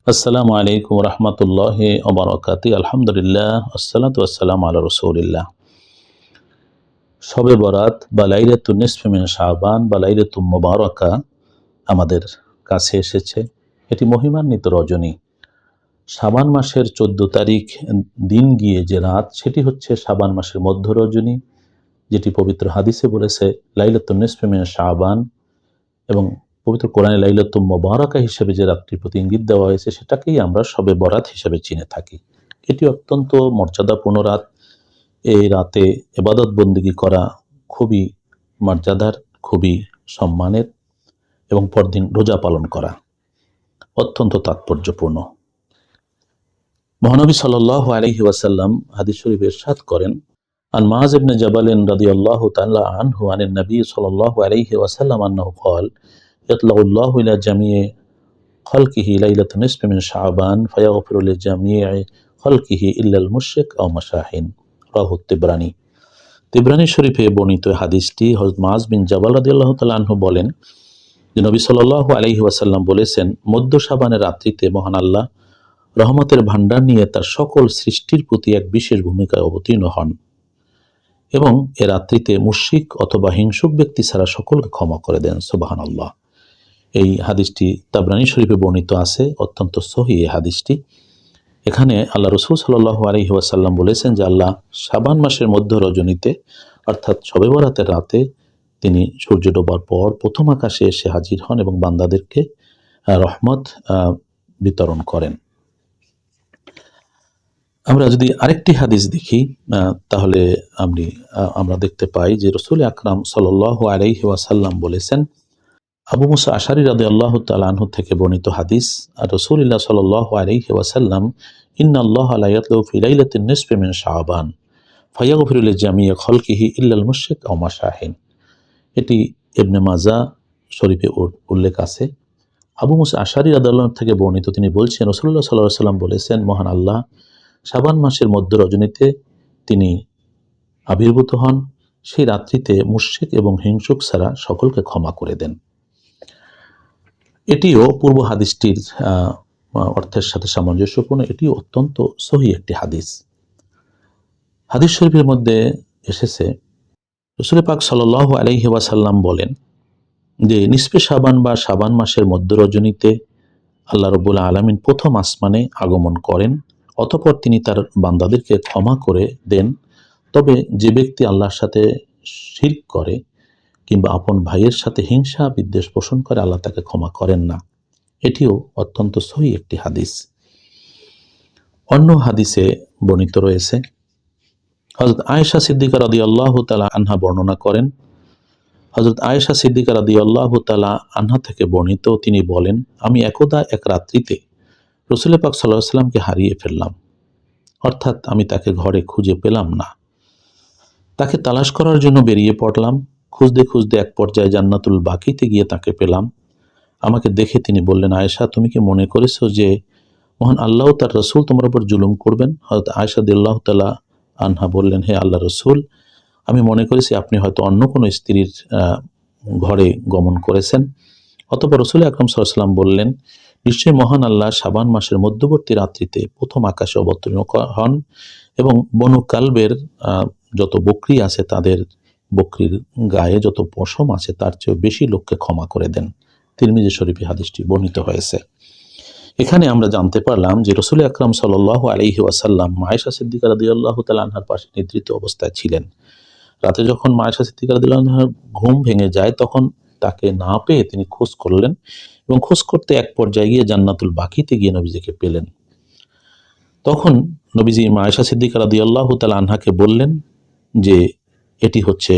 আসসালামু আলাইকুম রহমতুল্লাহি ওয়া বারাকাতুহু। আলহামদুলিল্লাহ, আসসালাতু ওয়াসসালামু আলা রাসূলিল্লাহ। শবে বরাত বা লাইলাতুন নিসফি মিন শাবান বা লাইলাতুম মুবারাকা আমাদের কাছে এসেছে। এটি মহিমান্বিত রজনী। শাবান মাসের 14 তারিখ দিন গিয়ে যে রাত, সেটি হচ্ছে শাবান মাসের মধ্য রজনী, যেটি পবিত্র হাদিসে বলেছে লাইলাতুন নিসফি মিন শাবান, এবং পবিত্র কোরআনে লাইলাতুম মুবারাকা হিসেবে যে রাত্রির প্রতি ইঙ্গিত দেওয়া হয়েছে, সেটাকেই আমরা শবে বরাত হিসেবে চিনে থাকি। এটি অত্যন্ত মর্যাদাপূর্ণ রাত। এই রাতে ইবাদত বন্দেগী করা খুবই মর্যাদার, খুবই সম্মানের, এবং পরদিন রোজা পালন করা অত্যন্ত তাৎপর্যপূর্ণ। মহানবী সাল্লাল্লাহু আলাইহি ওয়াসাল্লাম হাদিস শরীফে ইরশাদ করেন, আন মুআয ইবনে জাবাল রাদিয়াল্লাহু তাআলা আনহু আনিন নবী সাল্লাল্লাহু আলাইহি ওয়াসাল্লাম আন্নাহু ক্বাল ইয়াতলাউল্লাহু ইলা জামিই খালকিহি লাইলাতুন নিসফি মিন শাবান ফায়াগফিরু লিজামিই খালকিহি ইল্লাল মুশরিক আও মাশাহিন। রাহু তিবরানী। তিবরানী শরীফে বর্ণিত হাদিসটি হযরত মুআয বিন জাবাল রাদিয়াল্লাহু তাআলা আনহু বলেন যে নবী সাল্লাল্লাহু আলাইহি ওয়াসাল্লাম বলেছেন, মধ্য শাবানের রাত্রিতে মহান আল্লাহ রহমতের ভান্ডার নিয়ে তার সকল সৃষ্টির প্রতি এক বিশেষ ভূমিকায় অবতীর্ণ হন এবং এ রাত্রিতে মুশরিক অথবা হিংসুক ব্যক্তি ছাড়া সকলকে ক্ষমা করে দেন। সুবহানাল্লাহ। এই হাদিসটি তাবরানী শরীফে বর্ণিত আছে, অত্যন্ত সহিহ এই হাদিসটি। এখানে আল্লাহ রাসূল সাল্লাল্লাহু আলাইহি ওয়াসাল্লাম বলেছেন যে আল্লাহ শাবান মাসের মধ্য রজনীতে অর্থাৎ শবে বরাতের রাতে তিনি সূর্য ডোবার পর প্রথম আকাশে এসে হাজির হন এবং বান্দাদেরকে রহমত বিতরণ করেন। আমরা যদি আরেকটি হাদিস দেখি তাহলে আমরা দেখতে পাই যে রাসূল আকরাম সাল্লাল্লাহু আলাইহি ওয়াসাল্লাম বলেছেন, আবু মুসা আশারী রাদিয়াল্লাহু তাআলা আনহু থেকে বর্ণিত হাদিস, আর রাসূলুল্লাহ সাল্লাল্লাহু আলাইহি ওয়াসাল্লাম ইন্নাল্লাহা লা ইয়াতলু ফি লাইলাতিন নিসফি মিন শাবান ফায়াগফিরু লিজামিই খালকিহি ইল্লাল মুশরিক আও মাশাহিন। এটি ইবনে মাজাহ শরীফে উল্লেখ আছে। আবু মুসা আশারী রাদিয়াল্লাহু থেকে বর্ণিত, তিনি বলছেন রাসূলুল্লাহ সাল্লাল্লাহু আলাইহি ওয়াসাল্লাম বলেছেন, মহান আল্লাহ শাবান মাসের মধ্য রজনীতে তিনি আবির্ভূত হন, সেই রাত্রিতে মুশরিক এবং হিংসুক ছাড়া সকলকে ক্ষমা করে দেন। এটিও পূর্ব হাদিসটির অর্থের সাথে সামঞ্জস্যপূর্ণ। এটিও অত্যন্ত সহিহ একটি হাদিস। হাদিস শরীফের মধ্যে এসেছে, রাসূল পাক সাল্লাল্লাহু আলাইহি ওয়াসাল্লাম বলেন যে নিসফে শাবান বা শাবান মাসের মধ্য রজনীতে আল্লাহ রাব্বুল আলামিন প্রথম আসমানে আগমন করেন, অতঃপর তিনি তার বান্দাদেরকে ক্ষমা করে দেন। তবে যে ব্যক্তি আল্লাহর সাথে শিরক করে কিংবা আপন ভাইয়ের সাথে হিংসা বিদ্বেষ পোষণ করে, আল্লাহ তাকে ক্ষমা করেন না। এটিও অত্যন্ত সহিহ একটি হাদিস। অন্য হাদিসে বর্ণিত রয়েছে, হযরত আয়েশা সিদ্দিকা রাদিয়াল্লাহু তাআলা আনহা বর্ণনা করেন, হযরত আয়েশা সিদ্দিকা রাদিয়াল্লাহু তাআলা আনহা থেকে বর্ণিত, তিনি বলেন, আমি একদা এক রাত্রিতে রাসূল পাক সাল্লাল্লাহু আলাইহি ওয়াসাল্লামকে হারিয়ে ফেললাম, অর্থাৎ আমি তাকে ঘরে খুঁজে পেলাম না। তাকে তালাশ করার জন্য বেরিয়ে পড়লাম। খুঁজতে খুঁজতে এক পর্যায়ে জান্নাতুল বাকিতে গিয়ে তাকে পেলাম। আমাকে দেখে তিনি বললেন, আয়েশা, তুমি কি মনে করেছো যে মহান আল্লাহ তার রাসূল তোমার উপর জুলুম করবেন? হযরত আয়েশা রাদিয়াল্লাহু তাআলা আনহা বললেন, হে আল্লাহর রাসূল, আমি মনে করেছি আপনি হয়তো অন্য কোনো স্ত্রীর ঘরে গমন করেছেন। অতঃপর রাসূল আকরাম সাল্লাল্লাহু আলাইহি ওয়াসাল্লাম বললেন, নিশ্চয়ই মহান আল্লাহ শাবান মাসের মধ্যবর্তী রাত্রিতে প্রথম আকাশে অবতীর্ণ হন এবং বনু কালবের যত বকরি আছে তাদের বকরির গায়ে যত পশম আছে তার চেয়ে বেশি লোককে ক্ষমা করে দেন। তিরমিজি শরীফে হাদিসটি বর্ণিত হয়েছে। এখানে আমরা জানতে পারলাম যে রাসূল আকরাম সাল্লাল্লাহু আলাইহি ওয়াসাল্লাম আয়েশা সিদ্দিকা রাদিয়াল্লাহু তাআলা আনহার পাশে নিদ্রিত অবস্থায় ছিলেন। রাতে যখন আয়েশা সিদ্দিকা রাদিয়াল্লাহু আনহার ঘুম ভেঙে যায়, তখন তাকে না পেয়ে তিনি খোঁজ করলেন এবং খোঁজ করতে এক পর্যায়ে গিয়ে জান্নাতুল বাকিতে গিয়ে নবীজিকে পেলেন। তখন নবীজি আয়েশা সিদ্দিকা রাদিয়াল্লাহু তাআলা আনহাকে বললেন যে এটি হচ্ছে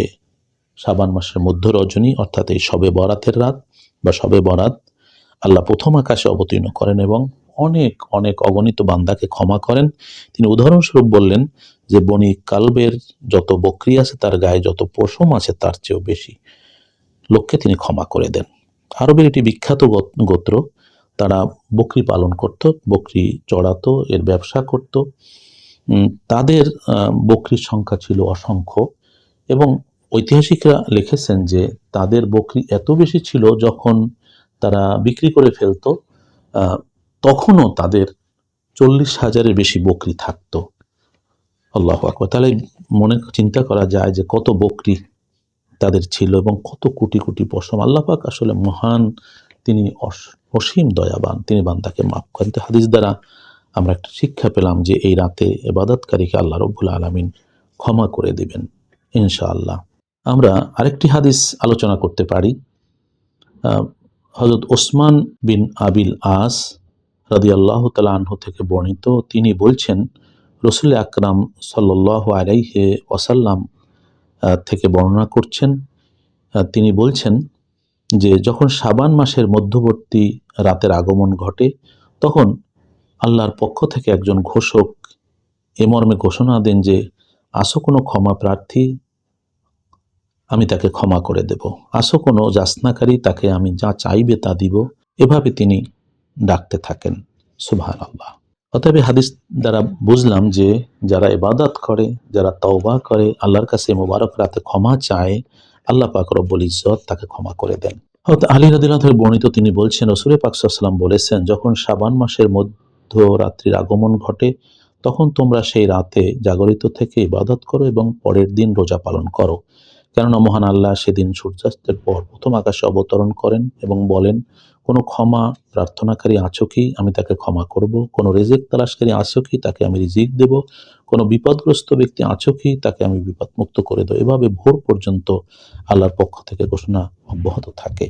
শাবান মাসের মধ্য রজনী, অর্থাৎ এই শবে বরাতের রাত বা শবে বরাত। আল্লাহ প্রথম আকাশে অবতীর্ণ করেন এবং অনেক অনেক অগণিত বান্দাকে ক্ষমা করেন। তিনি উদাহরণস্বরূপ বললেন যে বনি কালবের যত বকরি আছে তার গায়ে যত পশম আছে তার চেয়েও বেশি লোককে তিনি ক্ষমা করে দেন। আরবের এটি বিখ্যাত গোত্র, তারা বকরি পালন করত, বকরি চড়াতো, এর ব্যবসা করত। তাদের বকরির সংখ্যা ছিল অসংখ্য এবং ঐতিহাসিকরা লিখেছেন যে তাদের বকরি এত বেশি ছিল, যখন তারা বিক্রি করে ফেলতো তখনও তাদের 40,000-এর বেশি বকরি থাকতো। আল্লাহু আকবার। তাহলে মনে চিন্তা করা যায় যে কত বকরি তাদের ছিল এবং কত কোটি কোটি পশম। আল্লাহ পাক আসলে মহান, তিনি অসীম দয়াবান, তিনি বান্দাকে মাফ করেন। তো হাদিস দ্বারা আমরা একটা শিক্ষা পেলাম যে এই রাতে ইবাদতকারীকে আল্লাহ রব্বুল আলামিন ক্ষমা করে দিবেন ইনশাআল্লাহ। আমরা আরেকটি হাদিস আলোচনা করতে পারি। হযরত ওসমান বিন আবিল আস রাদিয়াল্লাহু তাআলা আনহু থেকে বর্ণিত, তিনি বলছেন রাসূল আকরাম সাল্লাল্লাহু আলাইহি ওয়াসাল্লাম থেকে বর্ণনা করছেন, তিনি বলছেন যে যখন শাবান মাসের মধ্যবর্তী রাতের আগমন ঘটে, তখন আল্লাহর পক্ষ থেকে একজন ঘোষক এ মর্মে ঘোষণা দেন যে আসো কোনো ক্ষমা প্রার্থী, আমি তাকে ক্ষমা করে দেব, আসো কোনো যাচনাকারী, তাকে আমি যা চাইবে তা দিব। এভাবে তিনি ডাকতে থাকেন। সুবহানাল্লাহ। অতএব হাদিস দ্বারা বুঝলাম যে যারা ইবাদত করে, যারা তওবা করে, আল্লাহর কাছে মোবারক রাতে ক্ষমা চায়, আল্লাহ পাক রব্বুল ইজ্জত তাকে ক্ষমা করে দেন। হযরত আলী রাদিয়াল্লাহু আনহু বর্ণিত, তিনি বলছেন রাসূল পাক সাল্লাল্লাহু আলাইহি ওয়াসাল্লাম বলেছেন, যখন শাবান মাসের মধ্যরাত্রির আগমন ঘটে, তখন তোমরা সেই রাতে জাগরিত থেকে ইবাদত করো এবং পরের দিন রোজা পালন করো। কেননা মহান আল্লাহ সেদিন সূর্যাস্তের পর প্রথম আকাশে অবতরণ করেন এবং বলেন, কোনো ক্ষমা প্রার্থনাকারী আছো কি, আমি তাকে ক্ষমা করব। কোনো রিজিক তালাশকারী আছো কি, তাকে আমি রিজিক দেব। কোনো বিপদগ্রস্ত ব্যক্তি আছো কি, তাকে আমি বিপদ মুক্ত করে দেব। এভাবে ভোর পর্যন্ত আল্লাহর পক্ষ থেকে ঘোষণা অব্যাহত থাকে।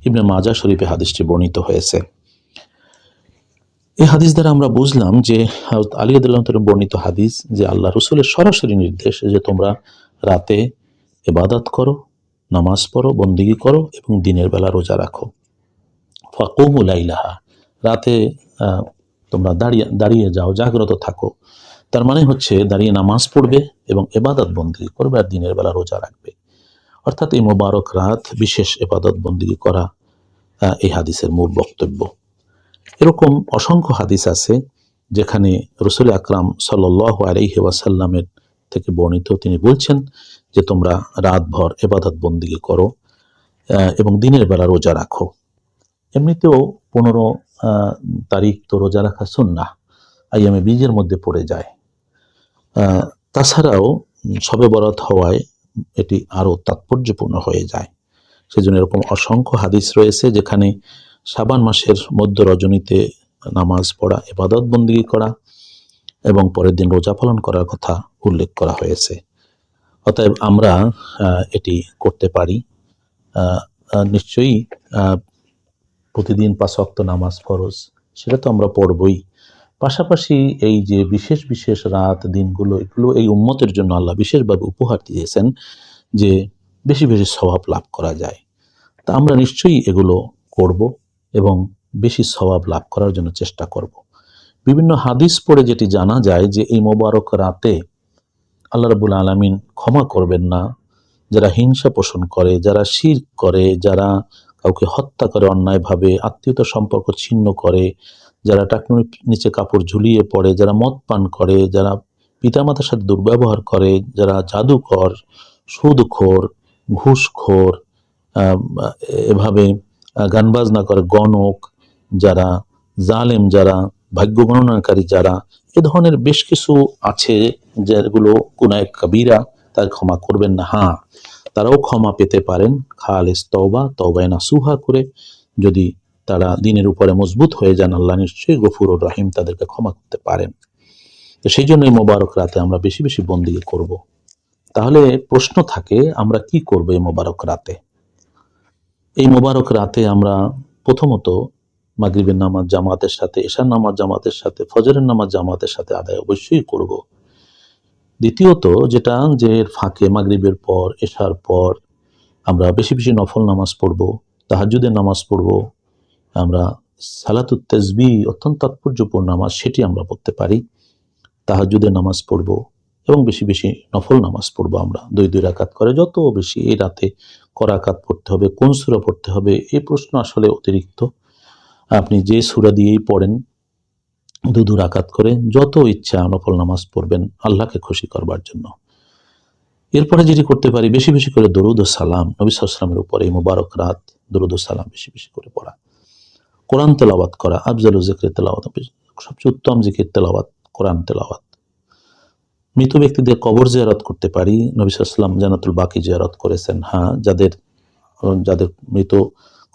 ইবনে মাজাহ শরীফে হাদিসটি বর্ণিত হয়েছে। এই হাদিস দ্বারা আমরা বুঝলাম যে হযরত আলী রাদিয়াল্লাহু আনহু বর্ণিত হাদিস, যে আল্লাহ রাসূলের সরাসরি নির্দেশ যে তোমরা রাতে ইবাদত করো, নামাজ পড়ো, বন্দেগী করো এবং দিনের বেলা রোজা রাখো। ফাকুমু লাইলাহা, রাতে তোমরা দাঁড়িয়ে যাও, জাগ্রত থাকো। তার মানে হচ্ছে দাঁড়িয়ে নামাজ পড়বে এবং ইবাদত বন্দেগী করবে আর দিনের বেলা রোজা রাখবে। অর্থাৎ এই মোবারক রাত বিশেষ ইবাদত বন্দেগী করা এই হাদিসের মূল বক্তব্য। এরকম অসংখ্য হাদিস আছে যেখানে রাসূল আকরাম সাল্লাল্লাহু আলাইহি ওয়াসাল্লামের থেকে বর্ণিত, তিনি বলছেন যে তোমরা রাতভর ইবাদত বন্দেগী করো এবং দিনের বেলা রোজা রাখো। এমনিতেও 15 তারিখ তো রোজা রাখা সুন্নাহ, আইয়ামে বীজের মধ্যে পড়ে যায়। তাছাড়াও শবে বরাত হওয়ায় এটি আরো তাৎপর্যপূর্ণ হয়ে যায়। সেজন্য এরকম অসংখ্য হাদিস রয়েছে যেখানে শাবান মাসের মধ্য রজনীতে নামাজ পড়া, ইবাদত বন্দেগী করা এবং পরের দিন রোজা পালন করার কথা উল্লেখ করা হয়েছে। অতএব আমরা এটি করতে পারি। নিশ্চয়ই প্রতিদিন 5 ওয়াক্ত নামাজ ফরজ, সেটা তো আমরা পড়বই। পাশাপাশি এই যে বিশেষ বিশেষ রাত দিনগুলো, এগুলো এই উম্মতের জন্য আল্লাহ বিশেষভাবে উপহার দিয়েছেন যে বেশি বেশি সওয়াব লাভ করা যায়। তা আমরা নিশ্চয়ই এগুলো করব এবং বেশি সওয়াব লাভ করার জন্য চেষ্টা করব। বিভিন্ন হাদিস পড়ে যেটি জানা যায় যে এই মোবারক রাতে আল্লাহ রাব্বুল আলামিন ক্ষমা করবেন না যারা হিংসা পোষণ করে, যারা শিরক করে, যারা কাউকে হত্যা করে অন্যায়ভাবে, আত্মীয়তার সম্পর্ক ছিন্ন করে, যারা টাকনুর নিচে কাপড় ঝুলিয়ে পড়ে, যারা মদ পান করে, যারা পিতামাতার সাথে দুর্ব্যবহার করে, যারা জাদুকর, সুদখোর, ঘুষখোর, এভাবে গান বাজনা করে, গণক যারা, জালেম যারা, ভাগ্য গণনাকারী যারা, এ ধরনের বেশ কিছু আছে যেগুলো গুনায়ে কাবীরা, তার ক্ষমা করবেন না। হ্যাঁ, তারাও ক্ষমা পেতে পারেন খালিস তওবা, তওবায়ে নাসুহা করে। যদি তারা দিনের উপরে মজবুত হয়ে যান, আল্লাহ নিশ্চয়ই গফুরুর রহিম, তাদেরকে ক্ষমা করতে পারেন। তো সেই জন্য এই মোবারক রাতে আমরা বেশি বেশি বন্দেগী করব। তাহলে প্রশ্ন থাকে, আমরা কি করব এই মোবারক রাতে? এই মোবারক রাতে আমরা প্রথমত মাগরিবের নামাজ জামাতের সাথে, এশার নামাজ জামাতের সাথে, ফজরের নামাজ জামাতের সাথে আদায় অবশ্যই করব। দ্বিতীয়ত যেটা, যে ফাঁকে মাগরিবের পর, এশার পর আমরা বেশি বেশি নফল নামাজ পড়ব, তাহাজ্জুদের নামাজ পড়ব, আমরা সালাতুত তাসবিহ অত্যন্ত তাৎপর্যপূর্ণ নামাজ, সেটি আমরা পড়তে পারি। তাহাজ্জুদের নামাজ পড়ব এবং বেশি বেশি নফল নামাজ পড়ব। আমরা 2 রাকাত করে, যত বেশি এই রাতে করাকাত পড়তে হবে, কোন সূরা পড়তে হবে, এই প্রশ্ন আসলে অতিরিক্ত। আপনি যে সূরা দিয়েই পড়েন 2 রাকাত করে, যত ইচ্ছা নফল নামাজ পড়বেন আল্লাহকে খুশি করবার জন্য। এরপরে যেটি করতে পারি, বেশি বেশি করে দরুদ ও সালাম নবী সাল্লাল্লাহু আলাইহি ওয়াসাল্লামের উপরে এই মুবারক রাত দরুদ ও সালাম বেশি বেশি করে পড়া। কোরআন তেলাওয়াত করা, আফজালু যিকরি তেলাওয়াত, সবচেয়ে উত্তম জিকির তেলাওয়াত, কোরআন তেলাওয়াত। মৃত ব্যক্তিদের কবর জিয়ারত করতে পারি। নবী সাল্লাল্লাহু আলাইহি ওয়াসাল্লাম জান্নাতুল বাকি জিয়ারত করেছেন। হ্যাঁ, যাদের যাদের মৃত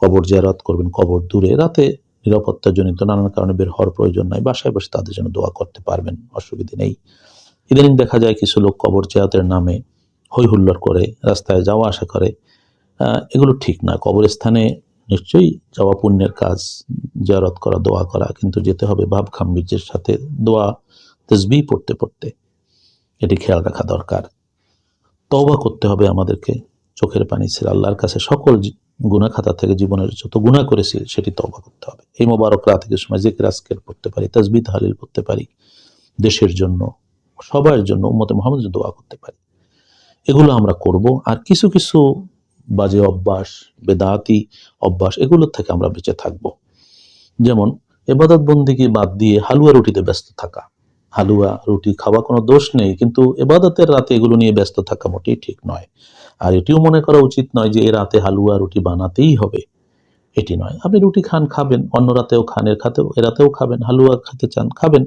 কবর জিয়ারত করবেন, কবর দূরে, রাতে নিরাপত্তাজনিত নানান কারণে বের হওয়ার প্রয়োজন নাই, বাসায় বসে তাদের জন্য দোয়া করতে পারবেন, অসুবিধা নেই। ইদানিং দেখা যায় কিছু লোক কবর জিয়ারতের নামে হই হুল্লোড় করে, রাস্তায় যাওয়া আসা করে। এগুলো ঠিক না। কবরস্থানে নিশ্চয়ই যাওয়া পুণ্যের কাজ, জিয়ারত করা, দোয়া করা, কিন্তু যেতে হবে ভাব গাম্ভীর্যের সাথে, দোয়া তাসবিহ পড়তে পড়তে। এটি খেয়াল রাখা দরকার। তওবা করতে হবে আমাদেরকে, চোখের পানি ছেড়ে আল্লাহর কাছে সকল গুনাহ খাতা থেকে জীবনের যত গুনাহ করেছি সেটি তওবা করতে হবে। এই মোবারক রাতে কিছু সময় জিকির আজকার পড়তে পারি, তাসবিহ তাহলিল পড়তে পারি, দেশের জন্য, সবার জন্য, উম্মতে মুহাম্মদের জন্য দোয়া করতে পারি। এগুলো আমরা করব। আর কিছু কিছু বাজে অভ্যাস, বেদাতি অভ্যাস, এগুলোর থেকে আমরা বেঁচে থাকব। যেমন ইবাদত বন্দেগী বাদ দিয়ে হালুয়া রুটিতে ব্যস্ত থাকা। হালুয়া রুটি খাওয়া কোনো দোষ নেই, কিন্তু ইবাদতের রাতে এগুলো নিয়ে ব্যস্ত থাকা মোটেই ঠিক নয়। আর এটিও মনে করা উচিত নয় যে এই রাতে হালুয়া রুটি বানাতেই হবে, এটি নয়। আপনি রুটি খাবেন, অন্য রাতেও খান, এ রাতেও খাবেন, হালুয়া খেতে চান খাবেন,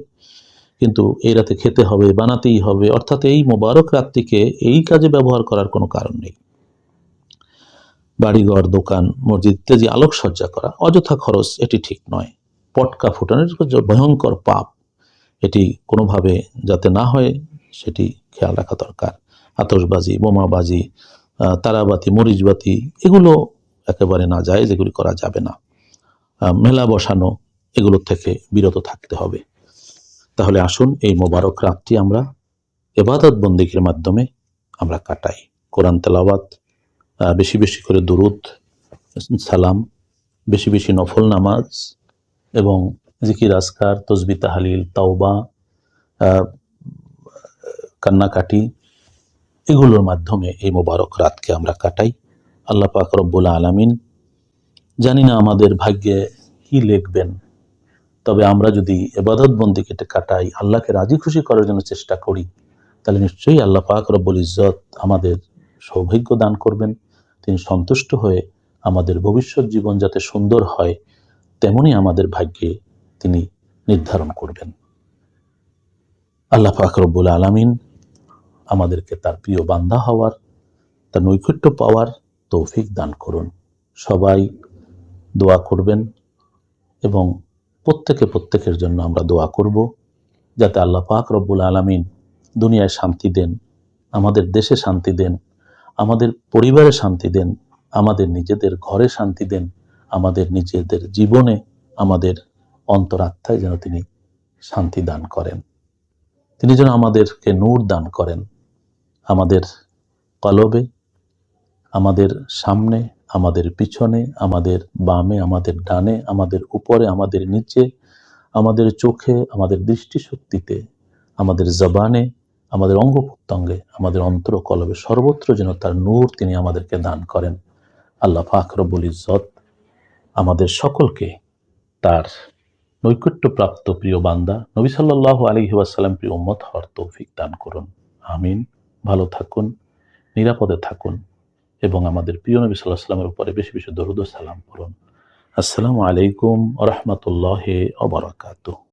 কিন্তু এই রাতে খেতে হবে, বানাতেই হবে। অর্থাৎ এই মোবারক রাতটিকে এই কাজে ব্যবহার করার কোনো কারণ নেই। বাড়িঘর, দোকান, মসজিদ ইত্যাদি আলোকসজ্জা করা অযথা খরচ, এটি ঠিক নয়। পটকা ফুটানোর ভয়ঙ্কর পাপ, এটি কোনোভাবে যাতে না হয় সেটি খেয়াল রাখা দরকার। আতশবাজি, বোমাবাজি, তারাবাতি, মরিচবাতি, এগুলো একেবারে না যায়, যেগুলি করা যাবে না। মেলা বসানো, এগুলোর থেকে বিরত থাকতে হবে। তাহলে আসুন এই মোবারক রাতটি আমরা ইবাদত বন্দেগীর মাধ্যমে আমরা কাটাই। কোরআন তেলাওয়াত, বেশি বেশি করে দুরূদ সালাম, বেশি বেশি নফল নামাজ এবং জিকির আজকার, তাসবিহ তাহলিল, তাওবা, কান্নাকাটি, এগুলোর মাধ্যমে এই মোবারক রাতকে আমরা কাটাই। আল্লাহ পাক রব্বুল আলামিন জানি না আমাদের ভাগ্যে কি লিখবেন, তবে আমরা যদি ইবাদত বন্দেগীতে কাটাই, আল্লাহকে রাজি খুশি করার জন্য চেষ্টা করি, তাহলে নিশ্চয়ই আল্লাহ পাক রব্বুল ইজ্জত আমাদের সৌভাগ্য দান করবেন। তিনি সন্তুষ্ট হয়ে আমাদের ভবিষ্যৎ জীবন যাতে সুন্দর হয়, তেমনি আমাদের ভাগ্যে তিনি নির্ধারণ করবেন। আল্লাহ পাক রব্বুল আলামিন আমাদেরকে তার প্রিয় বান্দা হওয়ার, তার নৈকট্য পাওয়ার তৌফিক দান করুন। সবাই দোয়া করবেন এবং প্রত্যেকের জন্য আমরা দোয়া করব, যাতে আল্লাহ পাক রব্বুল আলামিন দুনিয়ায় শান্তি দেন, আমাদের দেশে শান্তি দেন, আমাদের পরিবারে শান্তি দেন, আমাদের নিজেদের ঘরে শান্তি দেন, আমাদের নিজেদের জীবনে, আমাদের অন্তরাত্মায় যেন তিনি শান্তি দান করেন। তিনি যেন আমাদেরকে নূর দান করেন, আমাদের কলবে, আমাদের সামনে, আমাদের পিছনে, আমাদের বামে, আমাদের ডানে, আমাদের উপরে, আমাদের নিচে, আমাদের চোখে, আমাদের দৃষ্টিশক্তিতে, আমাদের জবানে, আমাদের অঙ্গ প্রত্যঙ্গে, আমাদের অন্তর কলবে, সর্বত্র যেন তার নূর তিনি আমাদেরকে দান করেন। আল্লাহ পাক রব্বুল ইজ্জত আমাদের সকলকে তার নৈকট্যপ্রাপ্ত প্রিয় বান্দা, নবী সাল্লাল্লাহু আলাইহি ওয়াসাল্লাম প্রিয় উম্মত হওয়ার তৌফিক দান করুন। আমিন। ভালো থাকুন, নিরাপদে থাকুন এবং আমাদের প্রিয় নবী সাল্লাল্লাহু আলাইহি ওয়াসাল্লামের উপরে বেশি বেশি দরুদ ও সালাম পড়ুন। আসসালামু আলাইকুম ওয়া রাহমাতুল্লাহি ওয়া বারাকাতুহু।